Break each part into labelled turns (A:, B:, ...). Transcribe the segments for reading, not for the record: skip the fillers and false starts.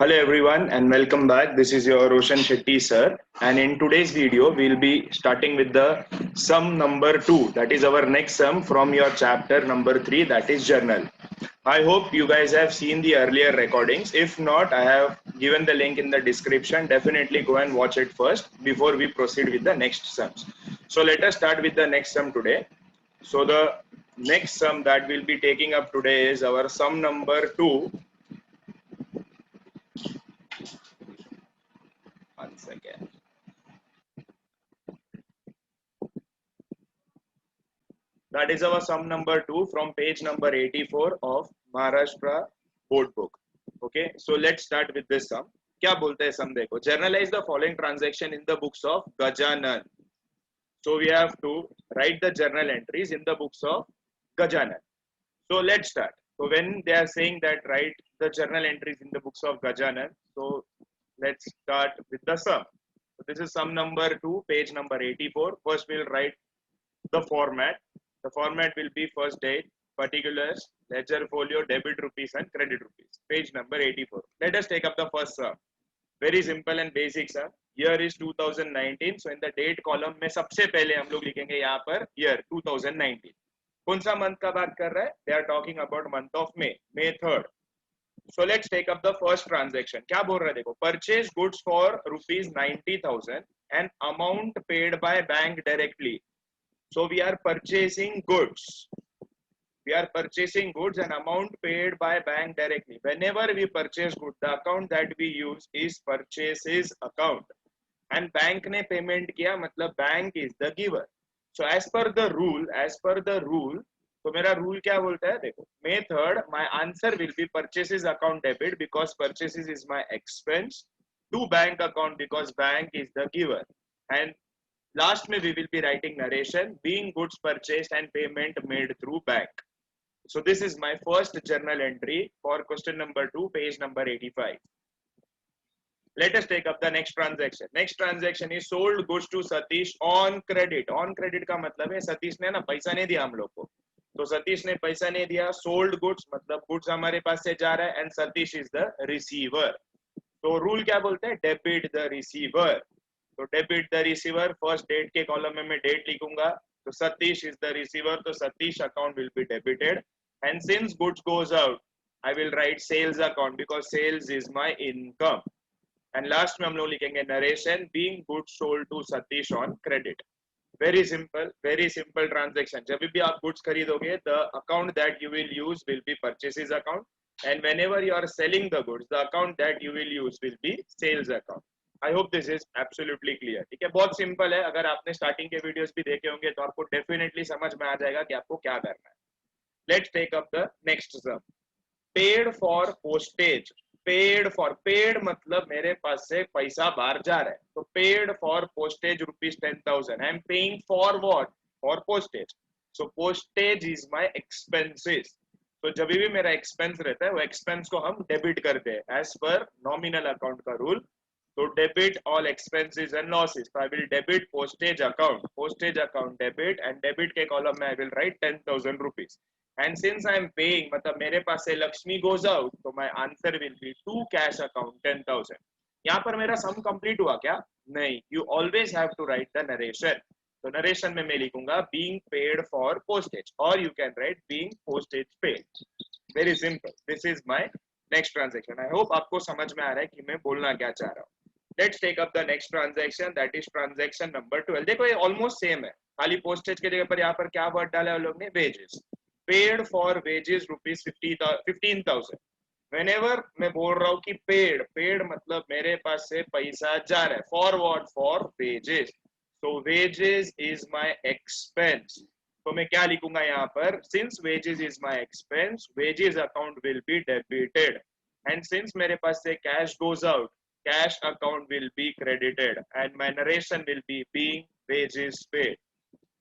A: Hello everyone and welcome back. This is your Roshan Shetty sir, and in today's video we'll be starting with the sum number 2, that is our next sum from your chapter number 3, that is journal. I hope you guys have seen the earlier recordings. If not, I have given the link in the description. Definitely go and watch it first before we proceed with the next sums. So let us start with the next sum today. So the next sum that we'll be taking up today is our sum number 2. Once again. That is our sum number 2 from page number 84 of Maharashtra board book. Okay, so let's start with this sum. क्या बोलते हैं sum देखो. Journalize the following transaction in the books of Gajanan. So we have to write the journal entries in the books of Gajanan. So let's start. So when they are saying that write the journal entries in the books of Gajanan, so let's start with the sum. So this is sum number 2, page number 84. First we'll write the format. The format will be first date, particulars, ledger folio, debit rupees and credit rupees. Page number 84. Let us take up the first sum. Very simple and basic sum. Year is 2019. So in the date column में सबसे पहले हम लोग लिखेंगे यहाँ पर year 2019. कौन सा month का बात कर रहा है? They are talking about month of May, May 3rd. So let's take up the first transaction. क्या बोल रहा है देखो? Purchase goods for rupees 90,000 and amount paid by bank directly. So we are purchasing goods. We are purchasing goods and amount paid by bank directly. Whenever we purchase goods, the account that we use is purchases account. And bank ने payment किया मतलब bank is the giver. So as per the rule, तो मेरा rule क्या बोलता है देखो. May 3rd, my answer will be purchases account debit because purchases is my expense, to bank account because bank is the giver. And last में we will be writing narration, being goods purchased and payment made through bank. So this is my first journal entry for question number 2, page number 85. Let us take up the next transaction. Next transaction is sold goods to Satish on credit. On credit का मतलब है सतीश ने ना पैसा नहीं दिया हम लोग को. तो सतीश ने पैसा नहीं दिया. Sold goods मतलब goods हमारे पास से जा रहा है and Satish is the receiver. तो rule क्या बोलते हैं? Debit the receiver. तो debit the receiver, first date के कॉलम में मैं डेट लिखूंगा. तो सतीश इज द रिसीवर, तो Satish account will be debited. And since goods goes out I will write sales account because sales is my income. And last में हम लोग लिखेंगे narration, being goods sold to Satish on credit. Very simple transaction. जब भी आप goods खरीदोगे the account that you will use will be purchases account, and whenever you are selling the goods the account that you will use will B sales account. I hope this is absolutely clear. ठीक है, बहुत simple है. अगर आपने starting के videos भी देखे होंगे तो आपको डेफिनेटली समझ में आ जाएगा कि आपको क्या करना है. Let's take up the next sum. Paid for postage. Paid मतलब मेरे पास से पैसा बाहर जा रहा है. तो paid for postage rupees 10,000. I am paying for what? For postage. So postage is my expenses. तो जब भी मेरा एक्सपेंस रहता है वो एक्सपेंस को हम डेबिट करते हैं एज पर नॉमिनल अकाउंट का rule. So debit all expenses and losses. So I will debit postage account debit, and debit के column में I will write 10,000 rupees. And since I am paying, मतलब मेरे पास से Lakshmi goes out, so my answer will be to cash account 10,000. यहाँ पर मेरा sum complete हुआ क्या? नहीं. You always have to write the narration. तो narration में मैं लिखूंगा being paid for postage, or you can write being postage paid. Very simple. This is my next transaction. I hope आपको समझ में आ रहा है कि मैं बोलना क्या चाह रहा हूँ. Let's take up the next transaction, that is transaction number 12. देखो ये almost same है, खाली postage के जगह पर यहाँ पर क्या word डाला है लोग ने? Wages. Paid for wages rupees 15,000. Whenever मैं बोल रहा हूँ कि paid मतलब मेरे पास से पैसा जा रहा है. For what? For wages. So wages is my expense. तो मैं क्या लिखूंगा यहाँ पर? Since wages is my expense, wages account will be debited. And since मेरे पास से cash goes out, cash account will be credited, and my narration will be being wages paid.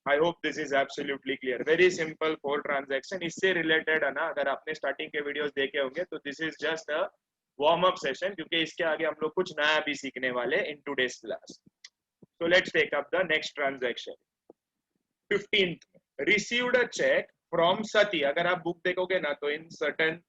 A: I hope this is absolutely clear. Very simple four transaction. इससे related है ना, अगर आपने starting के videos देखे होंगे तो this is just a warm up session, क्योंकि इसके आगे हम लोग कुछ नया भी सीखने वाले in today's class. So let's take up the next transaction. 15th, received a check from Sati. अगर आप book देखोगे ना तो in certain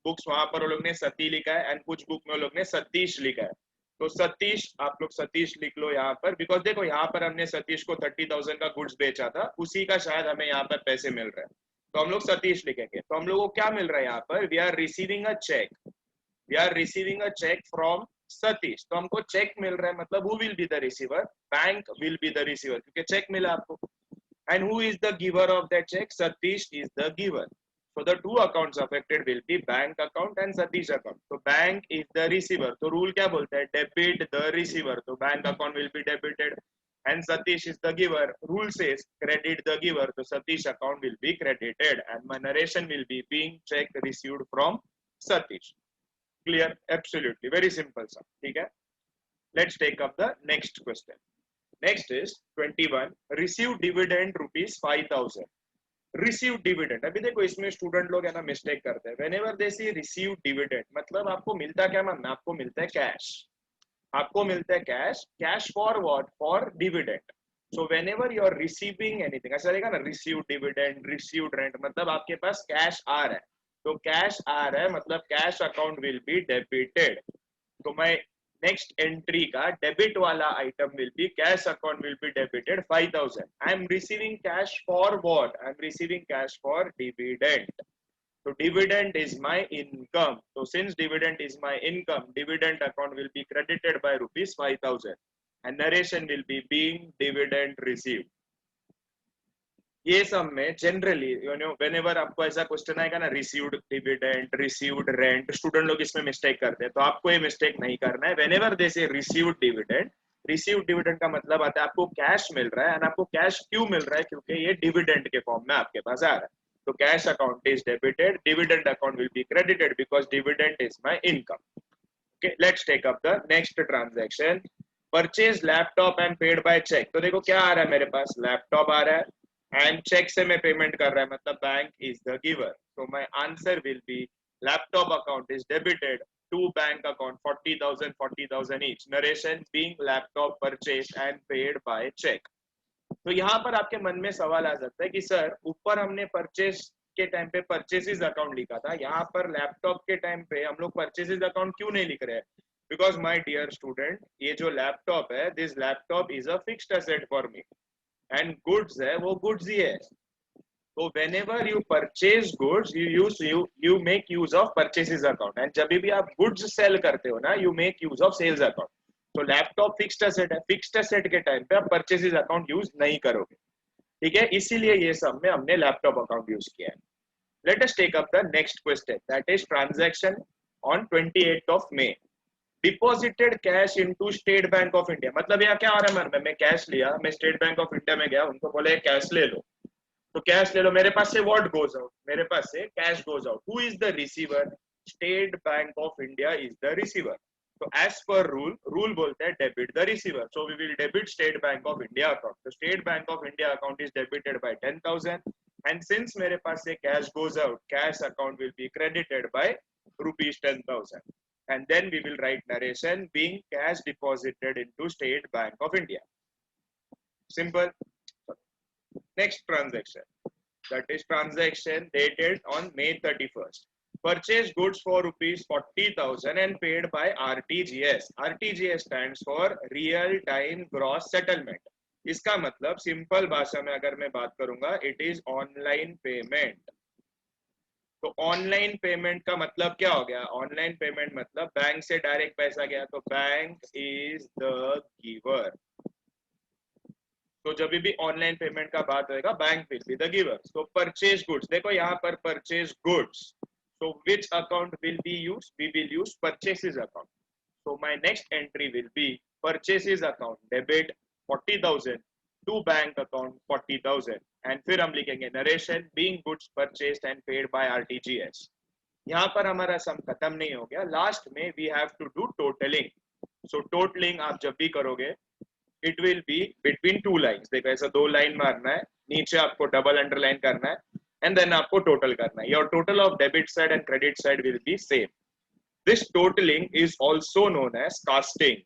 A: बुक्स वहां पर वो लोग ने सती लिखा है एंड कुछ बुक में वो लोग ने सतीश लिखा है। तो सतीश आप लोग सतीश लिख लो यहाँ पर, बिकॉज देखो यहाँ पर हमने सतीश को 30,000 का गुड्स बेचा था, उसी का शायद हमें यहाँ पर पैसे मिल रहे हैं, तो हम लोग सतीश लिखेंगे। तो हम लोग को क्या मिल रहा है यहाँ पर, we are receiving a cheque, we are receiving a cheque from Satish. तो हमको चेक मिल रहा है, मतलब who will be the receiver, bank will be the receiver, क्योंकि चेक मिला आपको। And who is the giver of that cheque, Satish is the giver. So the two accounts affected will be bank account and Satish account. So bank is the receiver. तो rule क्या बोलता है, debit the receiver. तो bank account will be debited and Satish is the giver. Rule says credit the giver. तो Satish account will be credited and my narration will be being check received from Satish. Clear? Absolutely. Very simple sir. ठीक है? Let's take up the next question. Next is 21. Receive dividend rupees 5,000. Receive dividend, अभी देखो इसमें student लोग है ना mistake करते हैं। Whenever they see receive dividend मतलब आपको मिलता क्या, मानना आपको मिलता है कैश, आपको मिलता है cash. Cash for what, for dividend. So whenever you are receiving anything, ऐसा रहेगा ना, रिसीव डिविडेंड, रिसीव्ड रेंट, मतलब आपके पास कैश आ रहा है। तो कैश आ रहा है मतलब cash account will be debited. तो मैं नेक्स्ट एंट्री का डेबिट वाला item will be cash account will be debited 5,000। I am receiving cash for what, I am receiving cash for dividend. तो डिविडेंड इज माय इनकम। तो since dividend is my income, dividend account will be credited by rupees 5,000 and narration will be being dividend received. ये सब में generally you know whenever आपको ऐसा question आएगा ना, received dividend, received rent, student लोग इसमें मिस्टेक करते हैं, तो आपको ये मिस्टेक नहीं करना है। व्हेनेवर दे से रिसीव्ड डिविडेंड, रिसीव्ड डिविडेंड का मतलब आता है आपको कैश मिल रहा है, एंड आपको कैश क्यों मिल रहा है, क्योंकि ये डिविडेंड के फॉर्म में आपके पास आ रहा है। तो cash account is debited, dividend account will be credited because dividend is my income. Okay, let's take up the next transaction. Purchase laptop and paid by cheque. तो देखो क्या आ रहा है मेरे पास, लैपटॉप आ रहा है एंड चेक से मैं पेमेंट कर रहा है, मतलब बैंक इज द गिवर। तो my answer will be laptop account is debited to bank account 40,000 each, narration being laptop purchase and paid by cheque. तो यहाँ पर आपके मन में सवाल आ सकता है कि सर ऊपर हमने परचेज के टाइम पे परचेसेस अकाउंट लिखा था, यहाँ पर लैपटॉप के टाइम पे हम लोग परचेसेस अकाउंट क्यों नहीं लिख रहे हैं? बिकॉज माय डियर स्टूडेंट, ये जो लैपटॉप है, this laptop is a fixed asset for me and goods है वो गुड्स ही है। तो whenever you purchase goods you make use of purchases account, and जब भी आप goods sell करते हो ना, you make use of sales account। तो लैपटॉप फिक्स्ड एसेट है, फिक्स्ड एसेट के टाइम पे आप परचेसेस अकाउंट यूज नहीं करोगे, ठीक है? इसीलिए ये सब में हमने लैपटॉप अकाउंट यूज किया है। Let us take up the next question, that is transaction on 28th of May। Deposited cash into State bank of India, मतलब यहाँ क्या आ रहा है मन में, मैं कैश लिया, मैं स्टेट बैंक ऑफ इंडिया में गया, उनको बोले कैश ले लो, तो कैश ले लो, मेरे पास से व्हाट गोज आउट, मेरे पास से cash goes out. Who is the receiver? State bank of India is the receiver. तो एज पर रूल बोलते हैं debit the receiver, so we will debit State bank of India account. तो State bank of India account is debited by 10,000 and since मेरे पास से cash goes out, cash account will be credited by rupees 10,000 and then we will write narration being cash deposited into State Bank of India. Simple. Next transaction, that is transaction dated on May 31st. Purchase goods for rupees 40,000 and paid by RTGS. RTGS stands for Real Time Gross Settlement. इसका मतलब simple भाषा में अगर मैं बात करूंगा, it is online payment. तो online payment का मतलब क्या हो गया? ऑनलाइन पेमेंट मतलब बैंक से डायरेक्ट पैसा गया, तो बैंक इज द गिवर। तो जब भी ऑनलाइन पेमेंट का बात होगा, bank will be the giver. तो परचेज गुड्स, देखो यहाँ पर purchase goods, so which account will be used? We will use purchases account. So my next entry will be purchases account debit 40,000 to bank account 40,000 and फिर हम लिखेंगे narration being goods purchased and paid bye RTGS. यहाँ पर हमारा सम खत्म नहीं हो गया, लास्ट में we have to do totalling. So totalling आप जब भी करोगे, it will be between two lines. देखो ऐसा दो लाइन मारना है, नीचे आपको डबल अंडरलाइन करना है एंड देन आपको टोटल करना है। Your total of debit side and credit side will be same. This totalling is also known as casting.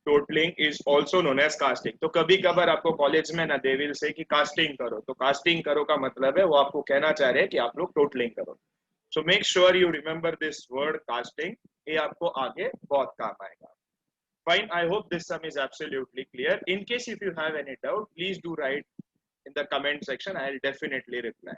A: Totalling is also known as casting. तो कभी कभार आपको कॉलेज में ना दे विल से कि कास्टिंग करो, तो कास्टिंग करो का मतलब है वो आपको कहना चाह रहे हैं कि आप लोग टोटलिंग करो। So make sure you remember this word casting, ये आपको आगे बहुत काम आएगा। Fine, I hope this sum is absolutely clear. In case if you have any doubt, please do write in the comment section. I'll definitely reply.